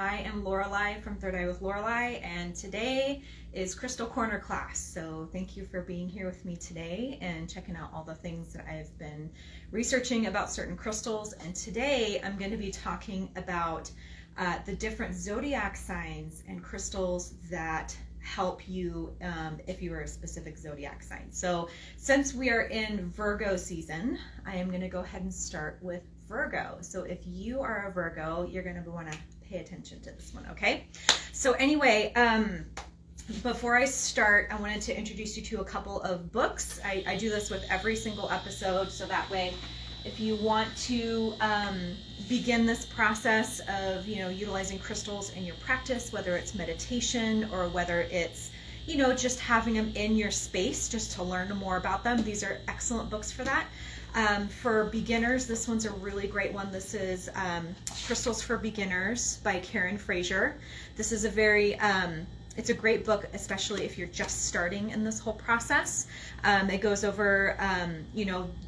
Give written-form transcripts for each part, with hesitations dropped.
I am Lorelei from Third Eye with Lorelei, and today is Crystal Corner class. So thank you for being here with me today and checking out all the things that I've been researching about certain crystals. And today I'm going to be talking about the different zodiac signs and crystals that help you if you are a specific zodiac sign. So since we are in Virgo season, I am going to go ahead and start with Virgo. So if you are a Virgo, you're going to want to pay attention to this one, okay? So anyway, before I start, I wanted to introduce you to a couple of books. I do this with every single episode, so that way if you want to begin this process of, utilizing crystals in your practice, whether it's meditation or whether it's, just having them in your space just to learn more about them, these are excellent books for that. For beginners, this one's a really great one. This is Crystals for Beginners by Karen Fraser. This is a very, it's a great book, especially if you're just starting in this whole process. It goes over,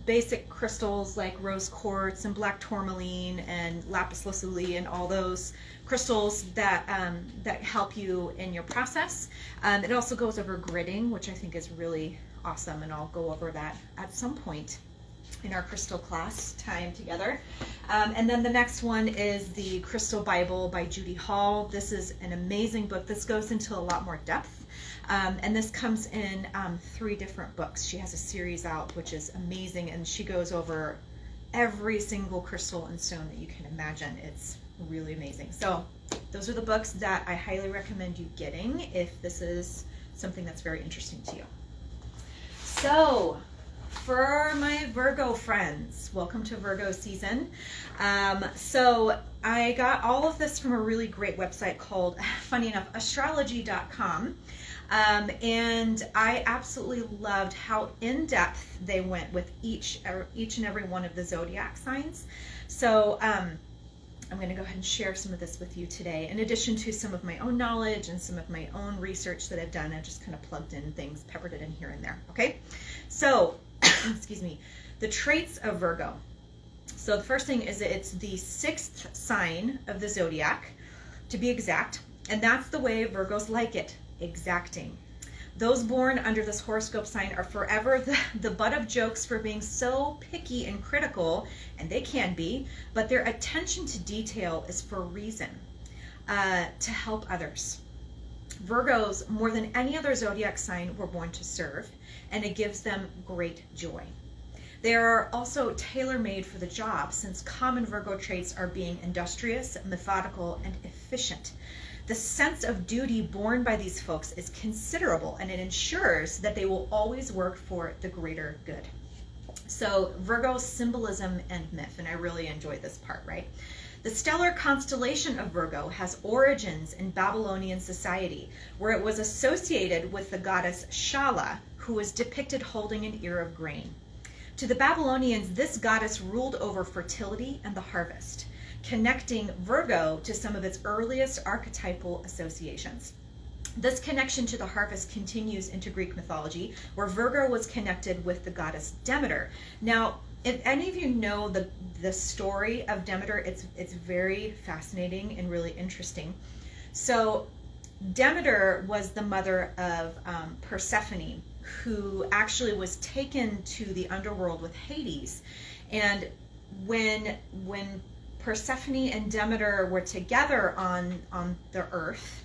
basic crystals like rose quartz and black tourmaline and lapis lazuli and all those crystals that that help you in your process. It also goes over gridding, which I think is really awesome, and I'll go over that at some point in our crystal class time together. And then the next one is the Crystal Bible by Judy Hall. This is an amazing book. This goes into a lot more depth. And this comes in 3 different books. She has a series out, which is amazing. And she goes over every single crystal and stone that you can imagine. It's really amazing. So those are the books that I highly recommend you getting if this is something that's very interesting to you. So, for my Virgo friends, welcome to Virgo season. So I got all of this from a really great website called, funny enough, astrology.com. And I absolutely loved how in-depth they went with each and every one of the zodiac signs. So I'm going to go ahead and share some of this with you today, in addition to some of my own knowledge and some of my own research that I've done. I just kind of plugged in things, peppered it in here and there. Okay, so excuse me, the traits of Virgo. So the first thing is that it's the 6th sign of the zodiac, to be exact, and that's the way Virgos like it, exacting. Those born under this horoscope sign are forever the butt of jokes for being so picky and critical, and they can be, but their attention to detail is for a reason, to help others. Virgos, more than any other zodiac sign, were born to serve, and it gives them great joy. They are also tailor-made for the job, since common Virgo traits are being industrious, methodical, and efficient. The sense of duty borne by these folks is considerable, and it ensures that they will always work for the greater good. So Virgo symbolism and myth, and I really enjoy this part, right? The stellar constellation of Virgo has origins in Babylonian society, where it was associated with the goddess Shala, who was depicted holding an ear of grain. To the Babylonians, this goddess ruled over fertility and the harvest, connecting Virgo to some of its earliest archetypal associations. This connection to the harvest continues into Greek mythology, where Virgo was connected with the goddess Demeter. Now, if any of you know the story of Demeter, it's very fascinating and really interesting. So Demeter was the mother of Persephone, who actually was taken to the underworld with Hades. And when Persephone and Demeter were together on the earth,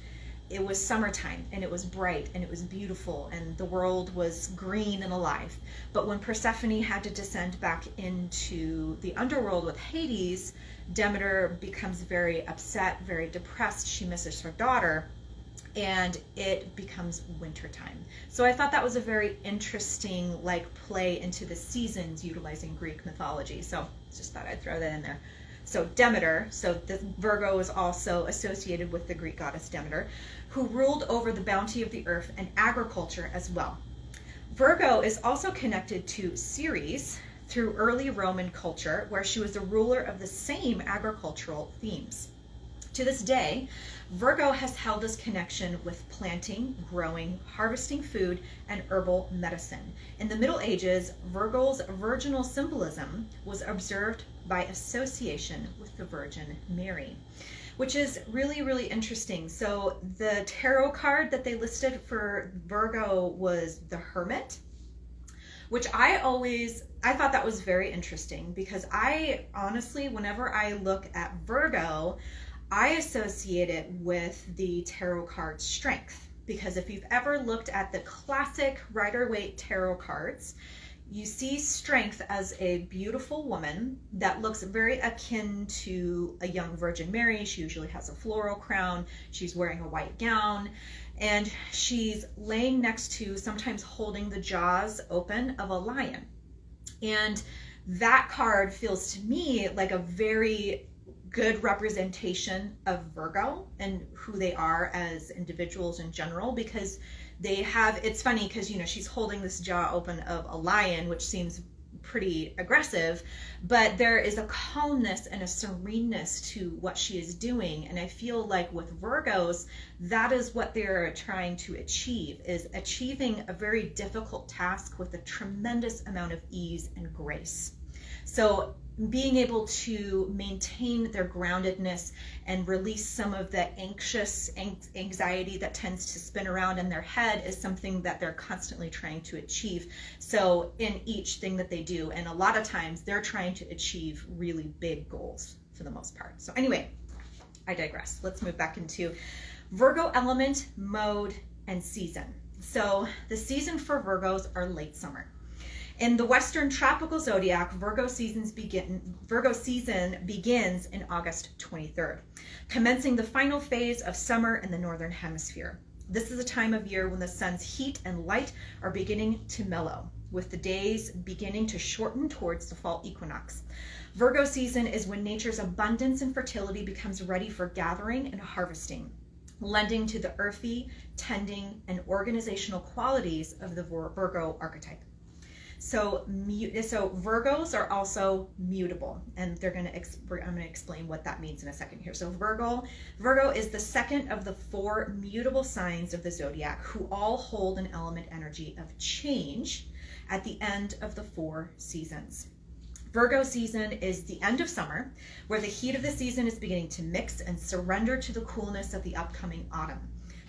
it was summertime, and it was bright, and it was beautiful, and the world was green and alive. But when Persephone had to descend back into the underworld with Hades, Demeter becomes very upset, very depressed. She misses her daughter, and it becomes wintertime. So I thought that was a very interesting play into the seasons utilizing Greek mythology. So just thought I'd throw that in there. So Demeter, so the Virgo is also associated with the Greek goddess Demeter, who ruled over the bounty of the earth and agriculture as well. Virgo is also connected to Ceres through early Roman culture, where she was the ruler of the same agricultural themes. To this day, Virgo has held this connection with planting, growing, harvesting food, and herbal medicine. In the Middle Ages, Virgo's virginal symbolism was observed by association with the Virgin Mary. which is really, really interesting. So the tarot card that they listed for Virgo was the Hermit, which I thought that was very interesting, because I honestly, whenever I look at Virgo, I associate it with the tarot card Strength. Because if you've ever looked at the classic Rider-Waite tarot cards, you see Strength as a beautiful woman that looks very akin to a young Virgin Mary. She usually has a floral crown. She's wearing a white gown, and she's laying next to, sometimes holding the jaws open of a lion. And that card feels to me like a very good representation of Virgo and who they are as individuals in general, because they have, it's funny because, you know, she's holding this jaw open of a lion, which seems pretty aggressive, but there is a calmness and a sereneness to what she is doing. And I feel like with Virgos, that is what they're trying to achieve, is achieving a very difficult task with a tremendous amount of ease and grace. So being able to maintain their groundedness and release some of the anxious anxiety that tends to spin around in their head is something that they're constantly trying to achieve. So in each thing that they do, and a lot of times they're trying to achieve really big goals for the most part. So anyway, I digress. Let's move back into Virgo element, mode, and season. So the season for Virgos are late summer. In the Western tropical zodiac, Virgo season begins in August 23rd, commencing the final phase of summer in the Northern Hemisphere. This is a time of year when the sun's heat and light are beginning to mellow, with the days beginning to shorten towards the fall equinox. Virgo season is when nature's abundance and fertility becomes ready for gathering and harvesting, lending to the earthy, tending, and organizational qualities of the Virgo archetype. So Virgos are also mutable, and I'm going to explain what that means in a second here. So Virgo is the second of the 4 mutable signs of the zodiac, who all hold an element energy of change at the end of the 4 seasons. Virgo season is the end of summer, where the heat of the season is beginning to mix and surrender to the coolness of the upcoming autumn.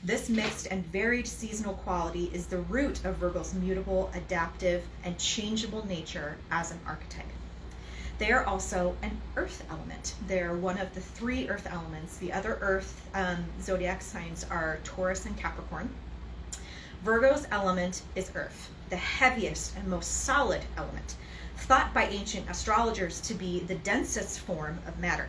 This mixed and varied seasonal quality is the root of Virgo's mutable, adaptive, and changeable nature as an archetype. They are also an earth element. They're one of the 3 earth elements. The other earth zodiac signs are Taurus and Capricorn. Virgo's element is earth, the heaviest and most solid element, thought by ancient astrologers to be the densest form of matter.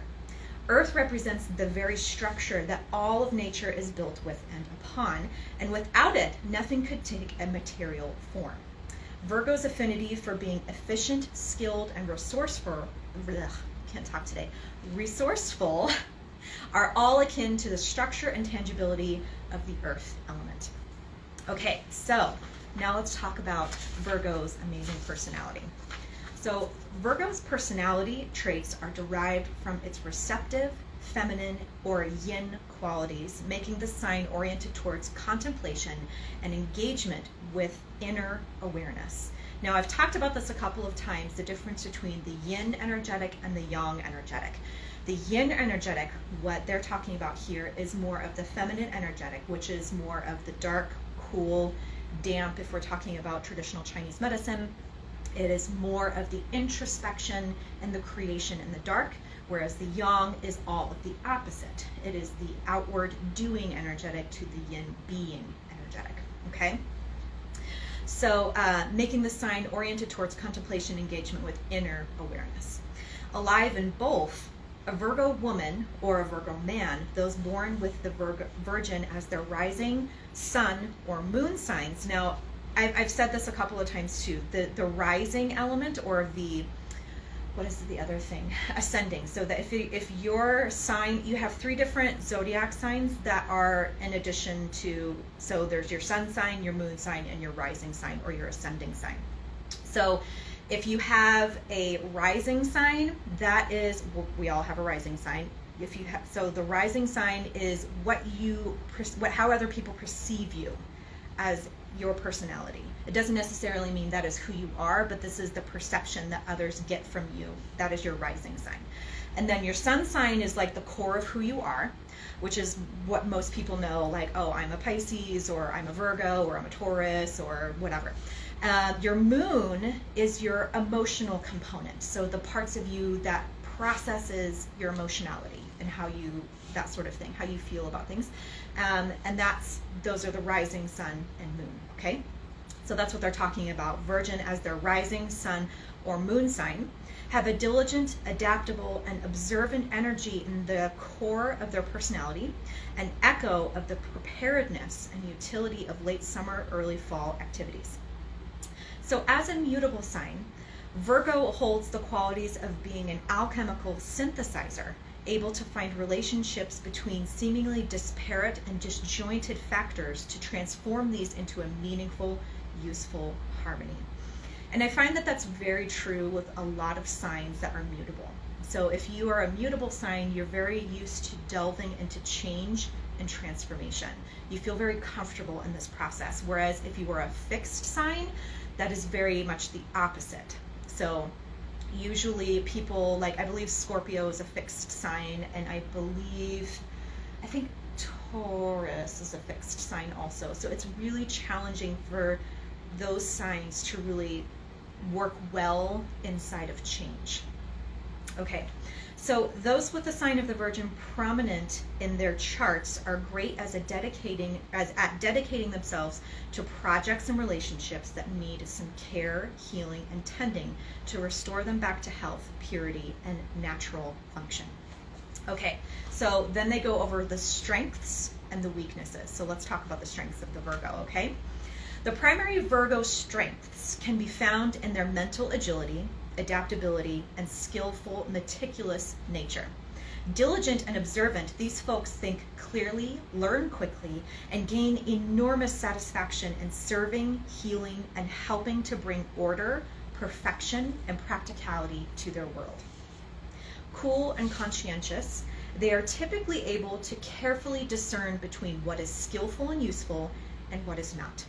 Earth represents the very structure that all of nature is built with and upon, and without it, nothing could take a material form. Virgo's affinity for being efficient, skilled, and resourceful are all akin to the structure and tangibility of the earth element. Okay, so now let's talk about Virgo's amazing personality. So Virgo's personality traits are derived from its receptive, feminine, or yin qualities, making the sign oriented towards contemplation and engagement with inner awareness. Now, I've talked about this a couple of times, the difference between the yin energetic and the yang energetic. The yin energetic, what they're talking about here, is more of the feminine energetic, which is more of the dark, cool, damp, if we're talking about traditional Chinese medicine. It is more of the introspection and the creation in the dark, whereas the yang is all of the opposite. It is the outward doing energetic to the yin being energetic, okay? So making the sign oriented towards contemplation, engagement with inner awareness. Alive in both a Virgo woman or a Virgo man, those born with the Virgin as their rising sun or moon signs. Now, I've said this a couple of times too, the rising element, or the, what is the other thing? Ascending. So that if your sign, you have 3 different zodiac signs that are in addition to, so there's your sun sign, your moon sign, and your rising sign, or your ascending sign. So if you have a rising sign, that is, we all have a rising sign. If you have, so the rising sign is how other people perceive you as your personality. It doesn't necessarily mean that is who you are, but this is the perception that others get from you. That is your rising sign. And then your sun sign is like the core of who you are, which is what most people know, like, oh, I'm a Pisces, or I'm a Virgo, or I'm a Taurus, or whatever. Your moon is your emotional component. So the parts of you that processes your emotionality and how you, that sort of thing, how you feel about things. And those are the rising sun and moon, okay? So that's what they're talking about. Virgin as their rising sun or moon sign have a diligent, adaptable, and observant energy in the core of their personality, an echo of the preparedness and utility of late summer, early fall activities. So as a mutable sign, Virgo holds the qualities of being an alchemical synthesizer, able to find relationships between seemingly disparate and disjointed factors to transform these into a meaningful, useful harmony. And I find that that's very true with a lot of signs that are mutable. So if you are a mutable sign, you're very used to delving into change and transformation. You feel very comfortable in this process. Whereas if you are a fixed sign, that is very much the opposite. So usually people, like, I believe Scorpio is a fixed sign, and I think Taurus is a fixed sign also. So it's really challenging for those signs to really work well inside of change. Okay, so those with the sign of the Virgin prominent in their charts are great at dedicating themselves to projects and relationships that need some care, healing, and tending to restore them back to health, purity, and natural function. Okay, so then they go over the strengths and the weaknesses. So let's talk about the strengths of the Virgo, okay? The primary Virgo strengths can be found in their mental agility, adaptability, and skillful, meticulous nature. Diligent and observant, these folks think clearly, learn quickly, and gain enormous satisfaction in serving, healing, and helping to bring order, perfection, and practicality to their world. Cool and conscientious, they are typically able to carefully discern between what is skillful and useful and what is not.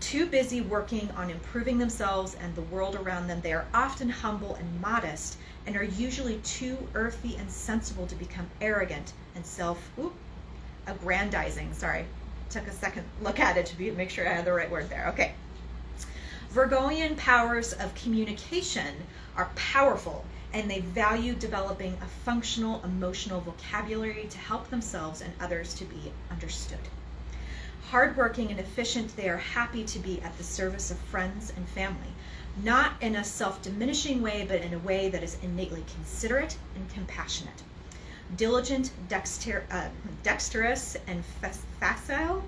Too busy working on improving themselves and the world around them, they are often humble and modest and are usually too earthy and sensible to become arrogant and self-aggrandizing. Sorry, took a second look at it to make sure I had the right word there. Okay. Virgoian powers of communication are powerful, and they value developing a functional emotional vocabulary to help themselves and others to be understood. Hardworking and efficient, they are happy to be at the service of friends and family, not in a self-diminishing way, but in a way that is innately considerate and compassionate. Diligent, dexterous, and facile.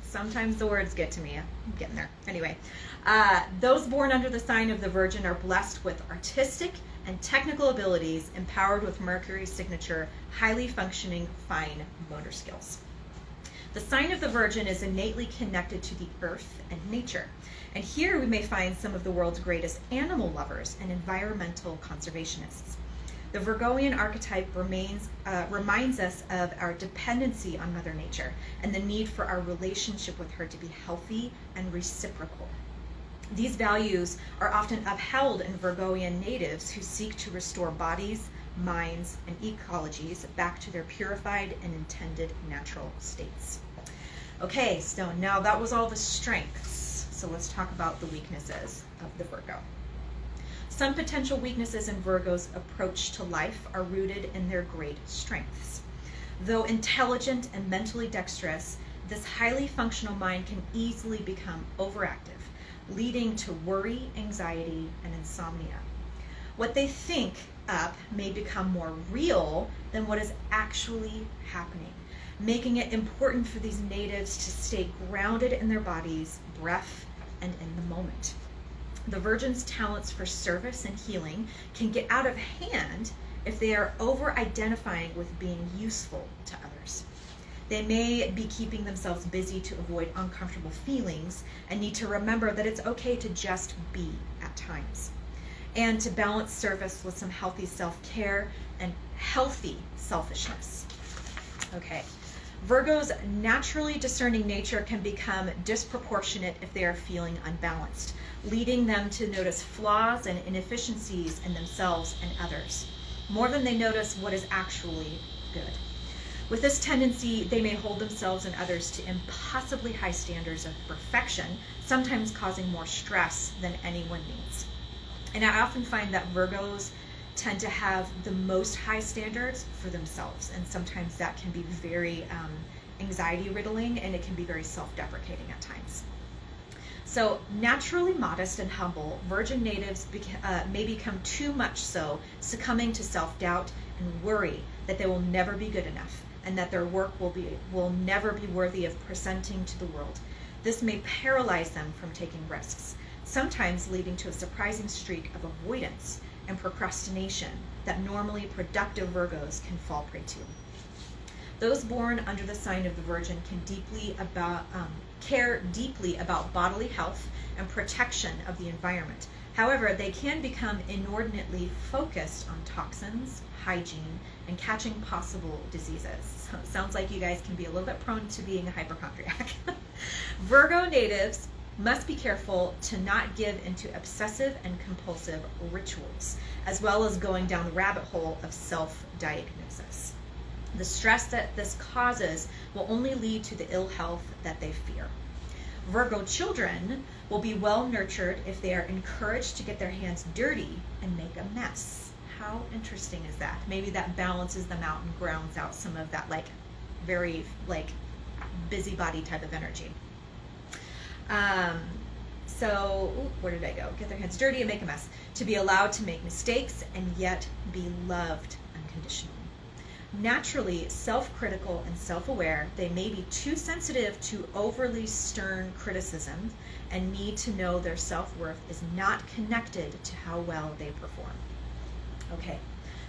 Sometimes the words get to me. I'm getting there. Anyway, those born under the sign of the Virgin are blessed with artistic and technical abilities, empowered with Mercury's signature, highly functioning, fine motor skills. The sign of the Virgin is innately connected to the earth and nature. And here we may find some of the world's greatest animal lovers and environmental conservationists. The Virgoian archetype reminds us of our dependency on Mother Nature and the need for our relationship with her to be healthy and reciprocal. These values are often upheld in Virgoian natives who seek to restore bodies, minds, and ecologies back to their purified and intended natural states. Okay, so now that was all the strengths. So let's talk about the weaknesses of the Virgo. Some potential weaknesses in Virgo's approach to life are rooted in their great strengths. Though intelligent and mentally dexterous, this highly functional mind can easily become overactive, leading to worry, anxiety, and insomnia. What they think up may become more real than what is actually happening, making it important for these natives to stay grounded in their bodies, breath, and in the moment. The Virgin's talents for service and healing can get out of hand if they are over-identifying with being useful to others. They may be keeping themselves busy to avoid uncomfortable feelings and need to remember that it's okay to just be at times, and to balance service with some healthy self-care and healthy selfishness. Okay, Virgo's naturally discerning nature can become disproportionate if they are feeling unbalanced, leading them to notice flaws and inefficiencies in themselves and others, more than they notice what is actually good. With this tendency, they may hold themselves and others to impossibly high standards of perfection, sometimes causing more stress than anyone needs. And I often find that Virgos tend to have the most high standards for themselves, and sometimes that can be very anxiety riddling, and it can be very self-deprecating at times. So naturally modest and humble, Virgin natives may become too much so, succumbing to self-doubt and worry that they will never be good enough and that their work will never be worthy of presenting to the world. This may paralyze them from taking risks, sometimes leading to a surprising streak of avoidance and procrastination that normally productive Virgos can fall prey to. Those born under the sign of the Virgin can care deeply about bodily health and protection of the environment. However, they can become inordinately focused on toxins, hygiene, and catching possible diseases. So it sounds like you guys can be a little bit prone to being a hypochondriac. Virgo natives must be careful to not give into obsessive and compulsive rituals, as well as going down the rabbit hole of self-diagnosis. The stress that this causes will only lead to the ill health that they fear. Virgo children will be well nurtured if they are encouraged to get their hands dirty and make a mess. How interesting is that? Maybe that balances them out and grounds out some of that very busybody type of energy. Where did I go? Get their hands dirty and make a mess. To be allowed to make mistakes and yet be loved unconditionally. Naturally self-critical and self-aware, they may be too sensitive to overly stern criticism and need to know their self-worth is not connected to how well they perform. Okay,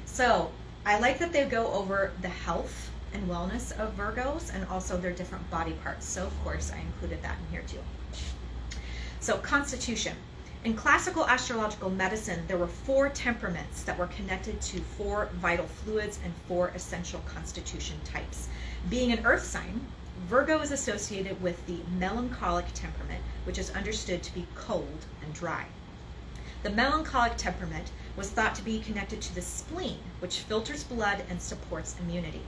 so I like that they go over the health and wellness of Virgos and also their different body parts. So of course I included that in here too. So constitution. In classical astrological medicine, there were 4 temperaments that were connected to 4 vital fluids and 4 essential constitution types. Being an earth sign, Virgo is associated with the melancholic temperament, which is understood to be cold and dry. The melancholic temperament was thought to be connected to the spleen, which filters blood and supports immunity.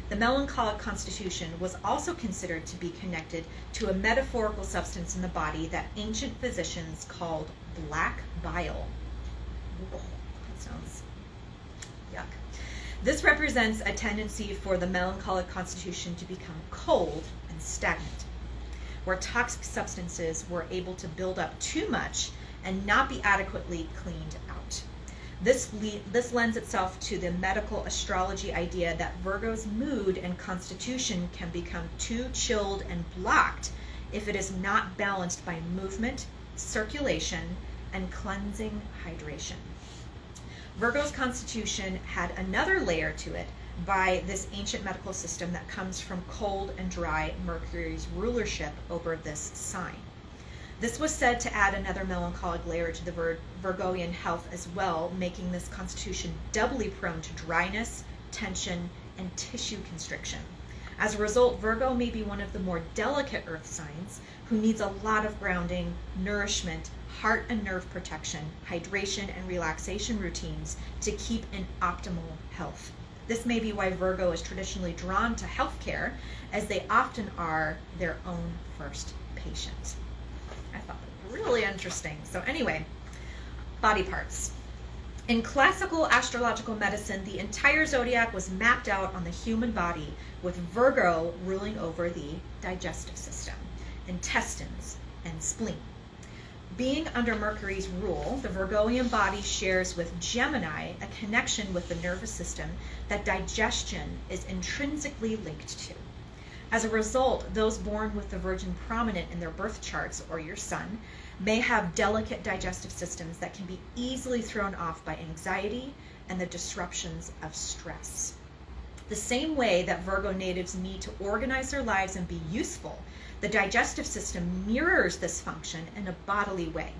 The melancholic constitution was also considered to be connected to a metaphorical substance in the body that ancient physicians called black bile. Oh, that sounds yuck. This represents a tendency for the melancholic constitution to become cold and stagnant, where toxic substances were able to build up too much and not be adequately cleaned out. This lends itself to the medical astrology idea that Virgo's mood and constitution can become too chilled and blocked if it is not balanced by movement, circulation, and cleansing hydration. Virgo's constitution had another layer to it by this ancient medical system that comes from cold and dry Mercury's rulership over this sign. This was said to add another melancholic layer to the Virgoian health as well, making this constitution doubly prone to dryness, tension, and tissue constriction. As a result, Virgo may be one of the more delicate earth signs who needs a lot of grounding, nourishment, heart and nerve protection, hydration, and relaxation routines to keep in optimal health. This may be why Virgo is traditionally drawn to healthcare, as they often are their own first patient. I thought that was really interesting. So anyway, body parts. In classical astrological medicine, the entire zodiac was mapped out on the human body, with Virgo ruling over the digestive system, intestines, and spleen. Being under Mercury's rule, the Virgoian body shares with Gemini a connection with the nervous system that digestion is intrinsically linked to. As a result, those born with the Virgin prominent in their birth charts, or your sun, may have delicate digestive systems that can be easily thrown off by anxiety and the disruptions of stress. The same way that Virgo natives need to organize their lives and be useful, the digestive system mirrors this function in a bodily way.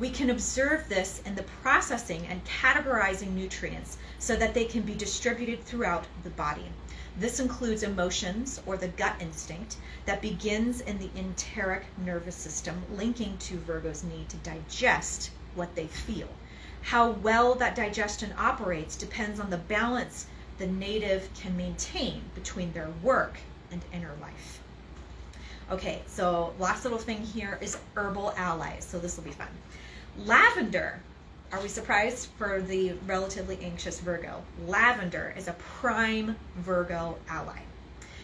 We can observe this in the processing and categorizing nutrients so that they can be distributed throughout the body. This includes emotions, or the gut instinct, that begins in the enteric nervous system, linking to Virgo's need to digest what they feel. How well that digestion operates depends on the balance the native can maintain between their work and inner life. Okay, so last little thing here is herbal allies, so this will be fun. Lavender. Are we surprised for the relatively anxious Virgo? Lavender is a prime Virgo ally.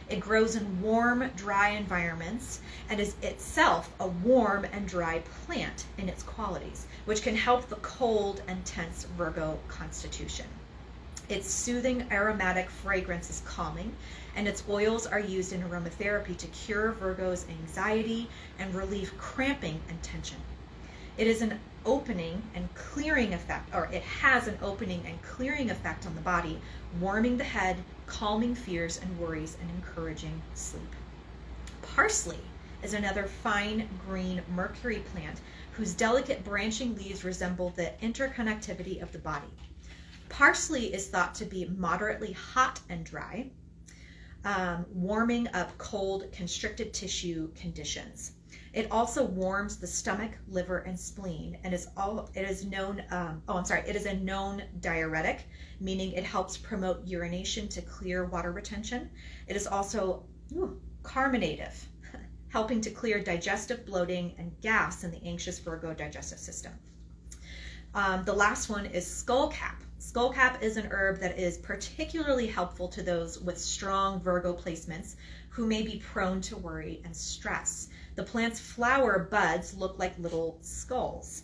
It grows in warm, dry environments and is itself a warm and dry plant in its qualities, which can help the cold and tense Virgo constitution. Its soothing aromatic fragrance is calming, and its oils are used in aromatherapy to cure Virgo's anxiety and relieve cramping and tension. It is an opening and clearing effect, or it has an opening and clearing effect on the body, warming the head, calming fears and worries, and encouraging sleep. Parsley is another fine green mercury plant whose delicate branching leaves resemble the interconnectivity of the body. Parsley is thought to be moderately hot and dry, warming up cold, constricted tissue conditions. It also warms the stomach, liver, and spleen, and it is a known diuretic, meaning it helps promote urination to clear water retention. It is also carminative, helping to clear digestive bloating and gas in the anxious Virgo digestive system. The last one is skullcap. Skullcap is an herb that is particularly helpful to those with strong Virgo placements who may be prone to worry and stress. The plant's flower buds look like little skulls,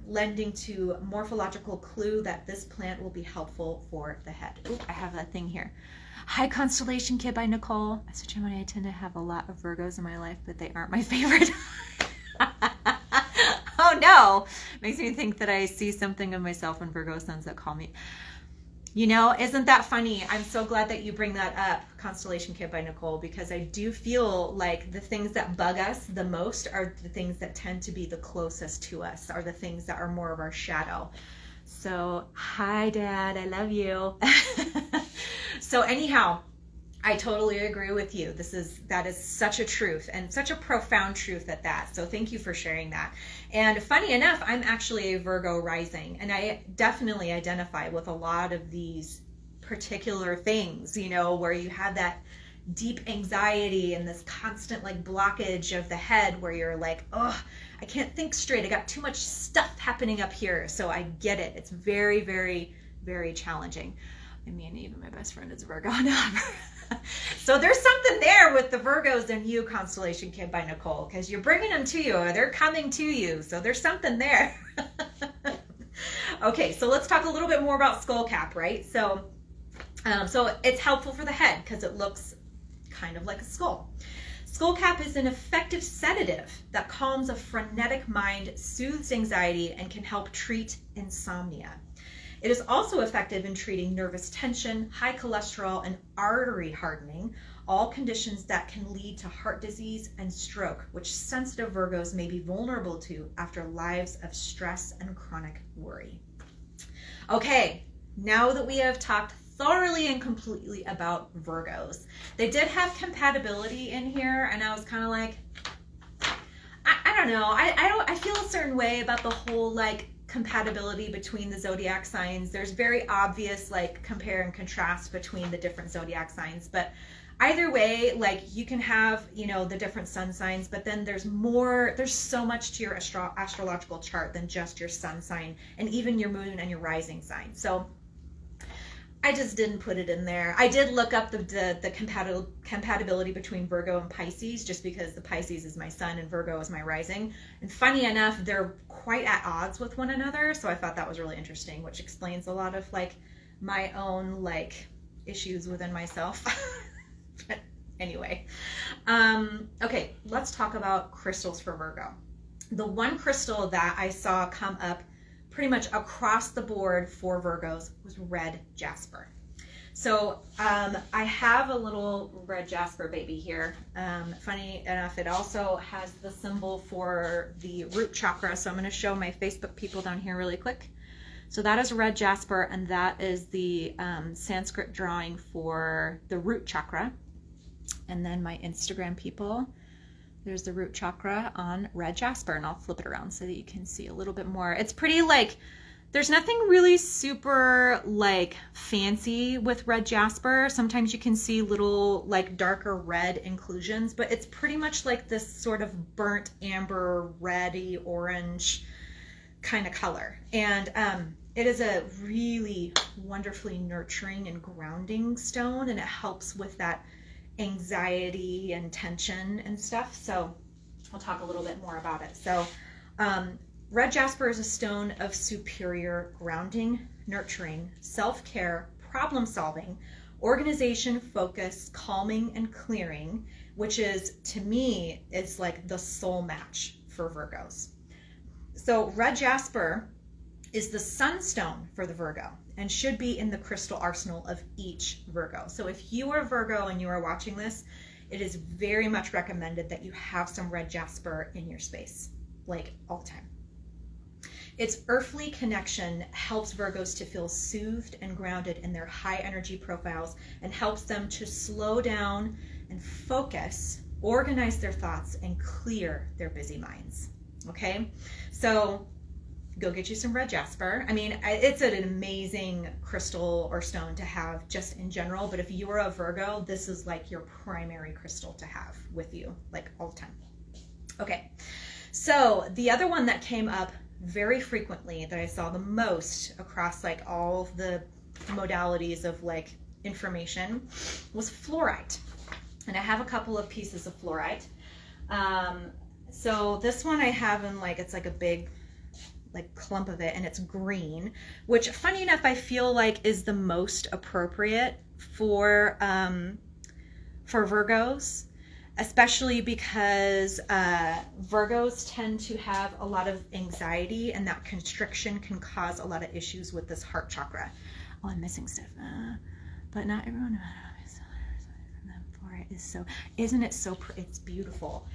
lending to a morphological clue that this plant will be helpful for the head. Ooh, I have that thing here. Hi, Constellation Kid by Nicole. Such a I tend to have a lot of Virgos in my life, but they aren't my favorite. Oh no, makes me think that I see something of myself in Virgo suns that call me. You know, isn't that funny? I'm so glad that you bring that up, Constellation Kid by Nicole, because I do feel like the things that bug us the most are the things that tend to be the closest to us, are the things that are more of our shadow. So, hi Dad, I love you. So anyhow, I totally agree with you. That is such a truth, and such a profound truth at that. So thank you for sharing that. And funny enough, I'm actually a Virgo rising, and I definitely identify with a lot of these particular things, you know, where you have that deep anxiety and this constant like blockage of the head where you're like, oh, I can't think straight. I got too much stuff happening up here. So I get it. It's very, very, very challenging. I mean, even my best friend is a Virgo now. So there's something there with the Virgos and you, Constellation Kid by Nicole, because you're bringing them to you, or they're coming to you. So there's something there. Okay, so let's talk a little bit more about skullcap, right? So it's helpful for the head because it looks kind of like a skull. Skullcap is an effective sedative that calms a frenetic mind, soothes anxiety, and can help treat insomnia. It is also effective in treating nervous tension, high cholesterol, and artery hardening, all conditions that can lead to heart disease and stroke, which sensitive Virgos may be vulnerable to after lives of stress and chronic worry. Okay, now that we have talked thoroughly and completely about Virgos, they did have compatibility in here, and I was kind of like, I don't know, I feel a certain way about the whole like compatibility between the zodiac signs. There's very obvious like compare and contrast between the different zodiac signs, but either way, like you can have, you know, the different sun signs, but then there's so much to your astrological chart than just your sun sign and even your moon and your rising sign. So I just didn't put it in there. I did look up the compatibility between Virgo and Pisces, just because the Pisces is my sun and Virgo is my rising. And funny enough, they're quite at odds with one another. So I thought that was really interesting, which explains a lot of like my own like issues within myself. But anyway, okay, let's talk about crystals for Virgo. The one crystal that I saw come up pretty much across the board for Virgos was red jasper. So I have a little red jasper baby here. Funny enough, it also has the symbol for the root chakra. So I'm going to show my Facebook people down here really quick. So that is red jasper, and that is the Sanskrit drawing for the root chakra. And then my Instagram people, there's the root chakra on red jasper, and I'll flip it around so that you can see a little bit more. It's pretty like, there's nothing really super like fancy with red jasper. Sometimes you can see little like darker red inclusions, but it's pretty much like this sort of burnt amber, reddy orange kind of color. And it is a really wonderfully nurturing and grounding stone, and it helps with that anxiety and tension and stuff. So I'll talk a little bit more about it. So red jasper is a stone of superior grounding, nurturing, self-care, problem solving, organization, focus, calming, and clearing, which is, to me, it's like the soul match for Virgos. So red jasper is the sunstone for the Virgo and should be in the crystal arsenal of each Virgo. So if you are Virgo and you are watching this, it is very much recommended that you have some red jasper in your space, like all the time. Its earthly connection helps Virgos to feel soothed and grounded in their high energy profiles, and helps them to slow down and focus, organize their thoughts, and clear their busy minds. Okay, so go get you some red jasper. I mean, it's an amazing crystal or stone to have just in general, but if you are a Virgo, this is like your primary crystal to have with you, like all the time. Okay, so the other one that came up very frequently that I saw the most across like all of the modalities of like information was fluorite. And I have a couple of pieces of fluorite. So this one I have in like, it's like a big like clump of it, and it's green, which funny enough I feel like is the most appropriate for Virgos, especially because Virgos tend to have a lot of anxiety, and that constriction can cause a lot of issues with this heart chakra. Oh, I'm missing stuff, but not everyone. Fluorite is so, isn't it so? It's beautiful.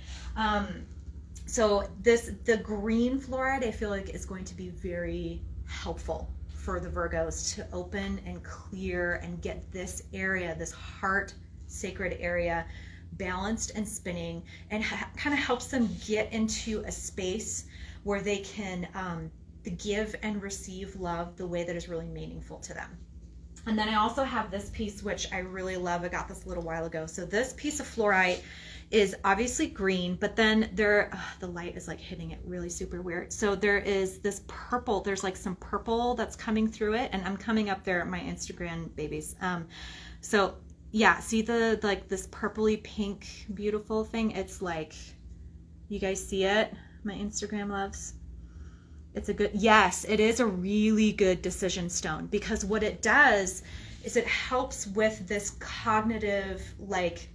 So the green fluorite, I feel like is going to be very helpful for the Virgos to open and clear and get this area, this heart sacred area, balanced and spinning, and kind of helps them get into a space where they can give and receive love the way that is really meaningful to them. And then I also have this piece, which I really love. I got this a little while ago. So this piece of fluorite is obviously green, but then the light is like hitting it really super weird. So there is this purple, there's like some purple that's coming through it, and I'm coming up there at my Instagram babies. So yeah, see the like this purpley pink beautiful thing? It's like, you guys see it? My Instagram loves. It's a good, yes, it is a really good decision stone, because what it does is it helps with this cognitive like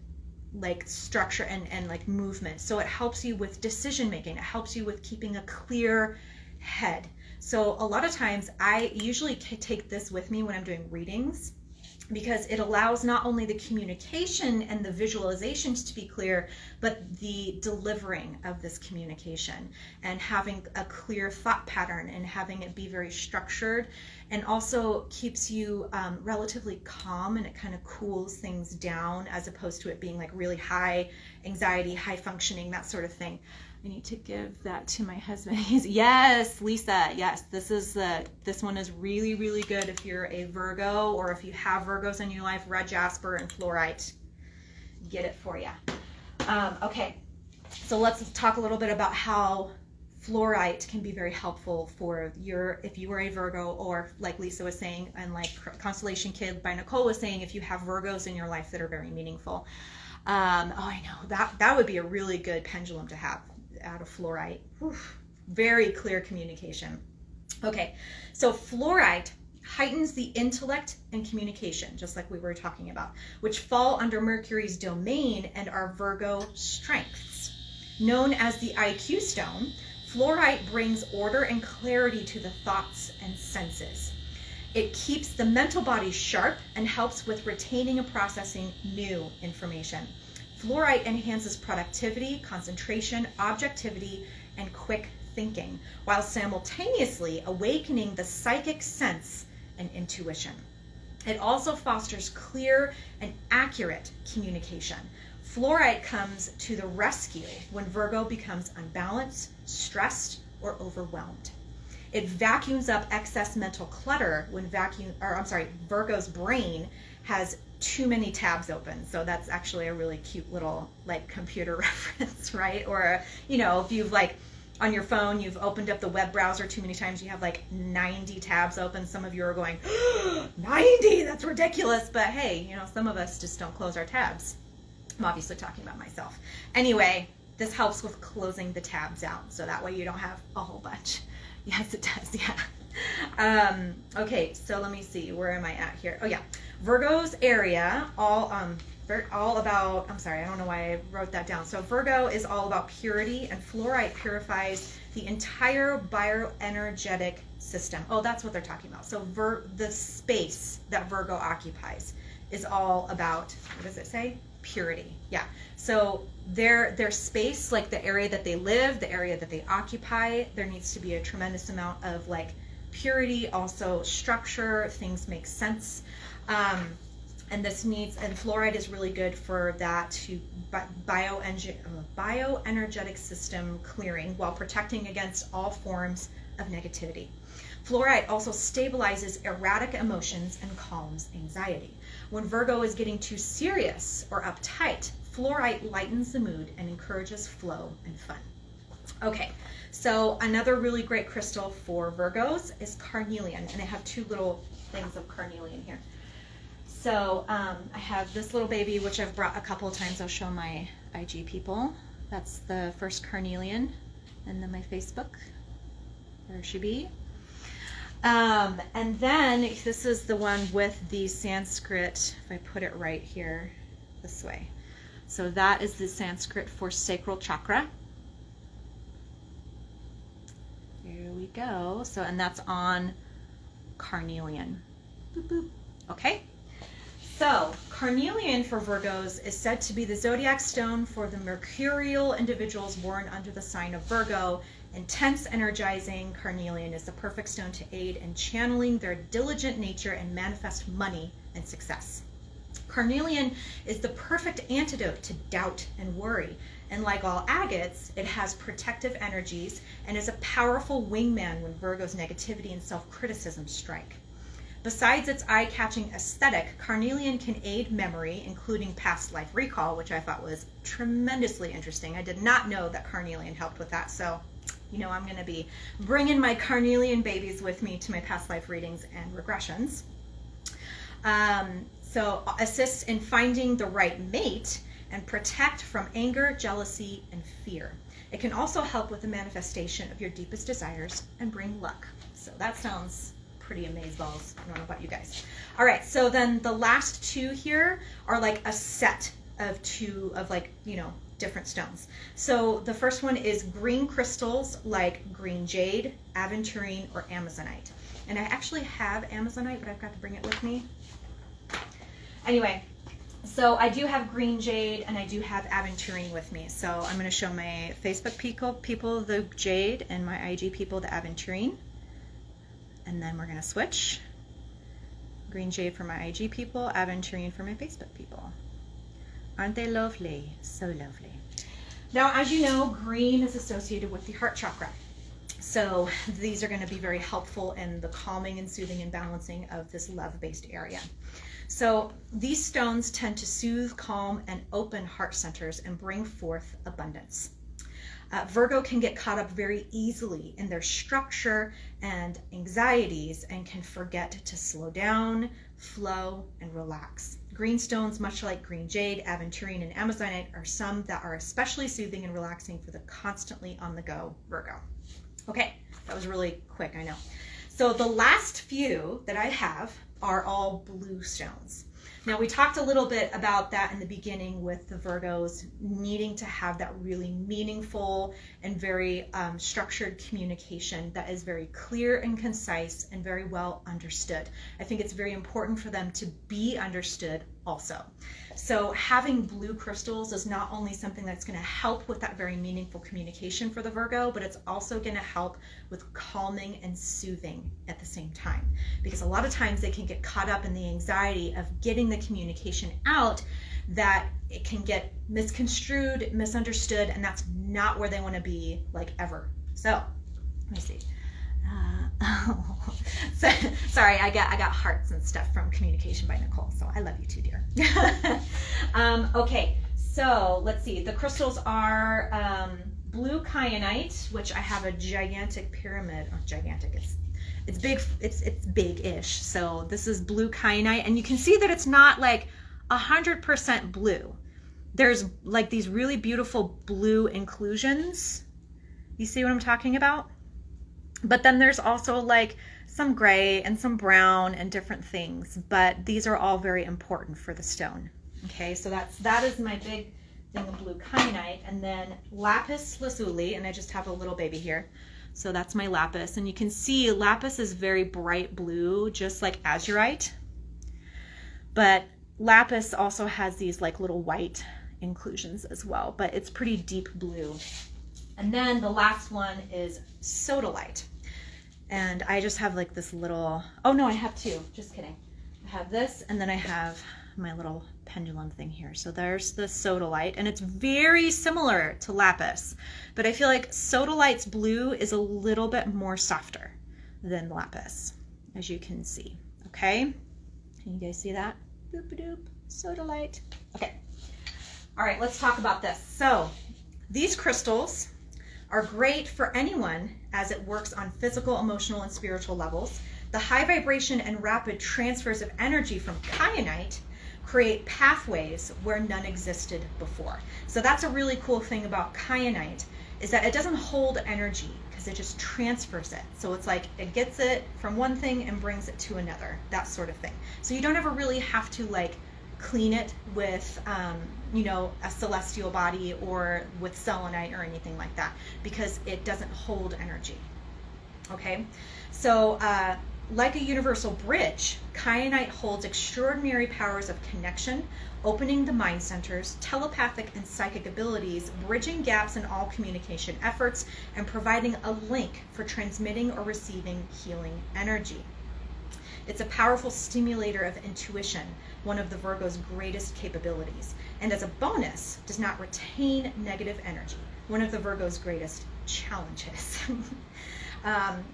structure and like movement. So it helps you with decision making. It helps you with keeping a clear head. So a lot of times I usually take this with me when I'm doing readings, because it allows not only the communication and the visualizations to be clear, but the delivering of this communication and having a clear thought pattern and having it be very structured, and also keeps you relatively calm, and it kind of cools things down as opposed to it being like really high anxiety, high functioning, that sort of thing. I need to give that to my husband. Yes, Lisa. Yes, this one is really, really good if you're a Virgo, or if you have Virgos in your life. Red jasper and fluorite, get it for you. Okay, so let's talk a little bit about how fluorite can be very helpful for if you are a Virgo, or like Lisa was saying, and like Constellation Kid by Nicole was saying, if you have Virgos in your life that are very meaningful. Oh, I know that would be a really good pendulum to have out of fluorite. Oof, very clear communication. Okay, so fluorite heightens the intellect and communication, just like we were talking about, which fall under Mercury's domain and are Virgo strengths. Known as the IQ stone, fluorite brings order and clarity to the thoughts and senses. It keeps the mental body sharp and helps with retaining and processing new information. Fluorite enhances productivity, concentration, objectivity, and quick thinking, while simultaneously awakening the psychic sense and intuition. It also fosters clear and accurate communication. Fluorite comes to the rescue when Virgo becomes unbalanced, stressed, or overwhelmed. It vacuums up excess mental clutter when Virgo's brain has too many tabs open. So that's actually a really cute little like computer reference, right? Or, if you've like on your phone, you've opened up the web browser too many times, you have like 90 tabs open. Some of you are going, 90, that's ridiculous. But hey, some of us just don't close our tabs. I'm obviously talking about myself. Anyway, this helps with closing the tabs out. So that way you don't have a whole bunch. Yes, it does. Yeah. Okay, so let me see. Where am I at here? Oh, yeah. Virgo's area, all about, I'm sorry, I don't know why I wrote that down. So Virgo is all about purity, and fluorite purifies the entire bioenergetic system. Oh, that's what they're talking about. So the space that Virgo occupies is all about, what does it say? Purity. Yeah. So their space, like the area that they live, the area that they occupy, there needs to be a tremendous amount of like purity, also structure, things make sense. And fluoride is really good for that, to bioenergetic system clearing while protecting against all forms of negativity. Fluorite also stabilizes erratic emotions and calms anxiety. When Virgo is getting too serious or uptight, fluorite lightens the mood and encourages flow and fun. Okay, so another really great crystal for Virgos is carnelian, and I have two little things of carnelian here. So I have this little baby, which I've brought a couple of times. I'll show my IG people. That's the first carnelian, and then my Facebook. There she be. And then this is the one with the Sanskrit, if I put it right here, this way. So that is the Sanskrit for sacral chakra. Here we go. So, and that's on carnelian. Boop, boop. Okay. So carnelian for Virgos is said to be the zodiac stone for the mercurial individuals born under the sign of Virgo. Intense, energizing carnelian is the perfect stone to aid in channeling their diligent nature and manifest money and success. Carnelian is the perfect antidote to doubt and worry, and like all agates, it has protective energies and is a powerful wingman when Virgo's negativity and self-criticism strike. Besides its eye-catching aesthetic, carnelian can aid memory, including past life recall, which I thought was tremendously interesting. I did not know that carnelian helped with that, so I'm going to be bringing my carnelian babies with me to my past life readings and regressions. So assists in finding the right mate and protect from anger, jealousy, and fear. It can also help with the manifestation of your deepest desires and bring luck. So that sounds pretty amazeballs. I don't know about you guys. All right, so then the last two here are like a set of two of different stones. So the first one is green crystals like green jade, aventurine, or amazonite. And I actually have amazonite, but I've got to bring it with me. Anyway, so I do have green jade and I do have aventurine with me. So I'm going to show my Facebook people the jade and my IG people the aventurine. And then we're going to switch. Green jade for my IG people, aventurine for my Facebook people. Aren't they lovely? So lovely. Now, as you know, green is associated with the heart chakra. So these are going to be very helpful in the calming and soothing and balancing of this love-based area. So these stones tend to soothe, calm, and open heart centers and bring forth abundance. Virgo can get caught up very easily in their structure and anxieties and can forget to slow down, flow, and relax. Green stones, much like green jade, aventurine, and amazonite, are some that are especially soothing and relaxing for the constantly on-the-go Virgo. Okay, that was really quick, I know. So the last few that I have are all blue stones. Now, we talked a little bit about that in the beginning with the Virgos needing to have that really meaningful and very structured communication that is very clear and concise and very well understood. I think it's very important for them to be understood also. So having blue crystals is not only something that's going to help with that very meaningful communication for the Virgo, but it's also going to help with calming and soothing at the same time. Because a lot of times they can get caught up in the anxiety of getting the communication out, that it can get misconstrued, misunderstood, and that's not where they want to be, like, ever. So let me see. So, sorry, I got hearts and stuff from Communication by Nicole, so I love you too, dear. Okay, so let's see. The crystals are blue kyanite, which I have a gigantic pyramid. Oh, gigantic. It's big. It's big-ish. So this is blue kyanite, and you can see that it's not like 100% blue. There's like these really beautiful blue inclusions. You see what I'm talking about? But then there's also like some gray and some brown and different things, but these are all very important for the stone. Okay, so that is my big thing of blue kyanite. And then lapis lazuli, and I just have a little baby here. So that's my lapis, and you can see lapis is very bright blue, just like azurite. But lapis also has these like little white inclusions as well, but it's pretty deep blue. And then the last one is sodalite. And I just have like this little, oh no, I have two, just kidding. I have this, and then I have my little pendulum thing here. So there's the sodalite, and it's very similar to lapis, but I feel like sodalite's blue is a little bit more softer than lapis, as you can see. Okay, can you guys see that? Boop-a-doop, sodalite. Okay, all right, let's talk about this. So these crystals are great for anyone as it works on physical, emotional, and spiritual levels. The high vibration and rapid transfers of energy from kyanite create pathways where none existed before. So that's a really cool thing about kyanite, is that it doesn't hold energy because it just transfers it. So it's like it gets it from one thing and brings it to another, that sort of thing. So you don't ever really have to like clean it with you know, a celestial body or with selenite or anything like that, because it doesn't hold energy. Okay, so like a universal bridge, kyanite holds extraordinary powers of connection, opening the mind centers, telepathic and psychic abilities, bridging gaps in all communication efforts, and providing a link for transmitting or receiving healing energy. It's a powerful stimulator of intuition, one of the Virgo's greatest capabilities, and as a bonus, does not retain negative energy, one of the Virgo's greatest challenges.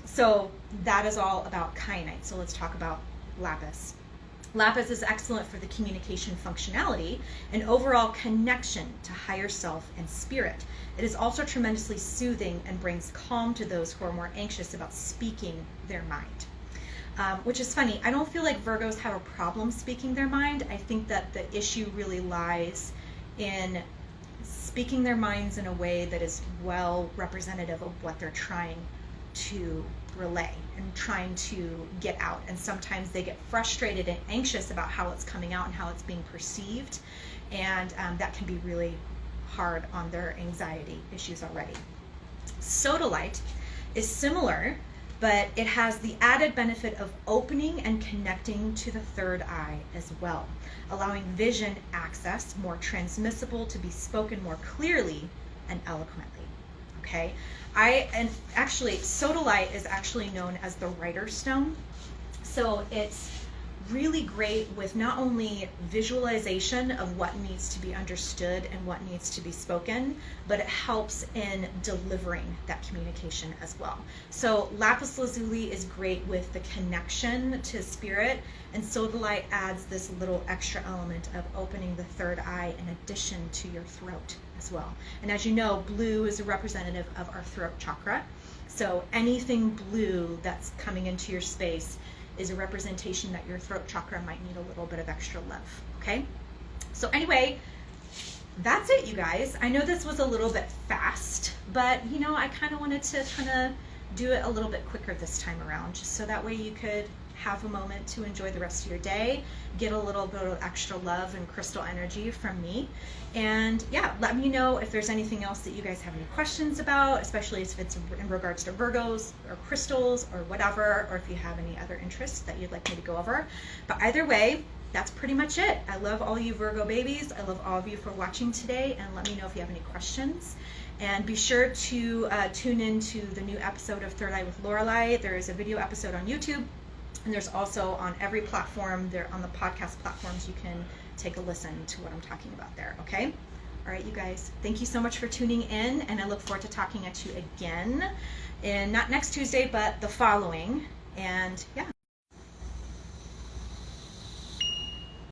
So that is all about kyanite. So let's talk about lapis. Lapis is excellent for the communication functionality and overall connection to higher self and spirit. It is also tremendously soothing and brings calm to those who are more anxious about speaking their mind. Which is funny. I don't feel like Virgos have a problem speaking their mind. I think that the issue really lies in speaking their minds in a way that is well representative of what they're trying to relay and trying to get out. And sometimes they get frustrated and anxious about how it's coming out and how it's being perceived. And that can be really hard on their anxiety issues already. Sodalite is similar, but it has the added benefit of opening and connecting to the third eye as well, allowing vision access more transmissible to be spoken more clearly and eloquently. Okay, and actually sodalite is actually known as the writer's stone. So it's really great with not only visualization of what needs to be understood and what needs to be spoken, but it helps in delivering that communication as well. So lapis lazuli is great with the connection to spirit, and sodalite adds this little extra element of opening the third eye in addition to your throat as well. And as you know, blue is a representative of our throat chakra. So anything blue that's coming into your space is a representation that your throat chakra might need a little bit of extra love. Okay, so anyway, that's it, you guys. I know this was a little bit fast, but you know, I kind of wanted to do it a little bit quicker this time around, just so that way you could have a moment to enjoy the rest of your day, get a little bit of extra love and crystal energy from me. And yeah, let me know if there's anything else that you guys have any questions about, especially if it's in regards to Virgos or crystals or whatever, or if you have any other interests that you'd like me to go over. But either way, that's pretty much it. I love all you Virgo babies. I love all of you for watching today, and let me know if you have any questions. And be sure to tune in to the new episode of Third Eye with Lorelei. There is a video episode on YouTube, and there's also on every platform, there on the podcast platforms, you can take a listen to what I'm talking about there, okay? All right, you guys, thank you so much for tuning in, and I look forward to talking at you again, and not next Tuesday, but the following. And yeah,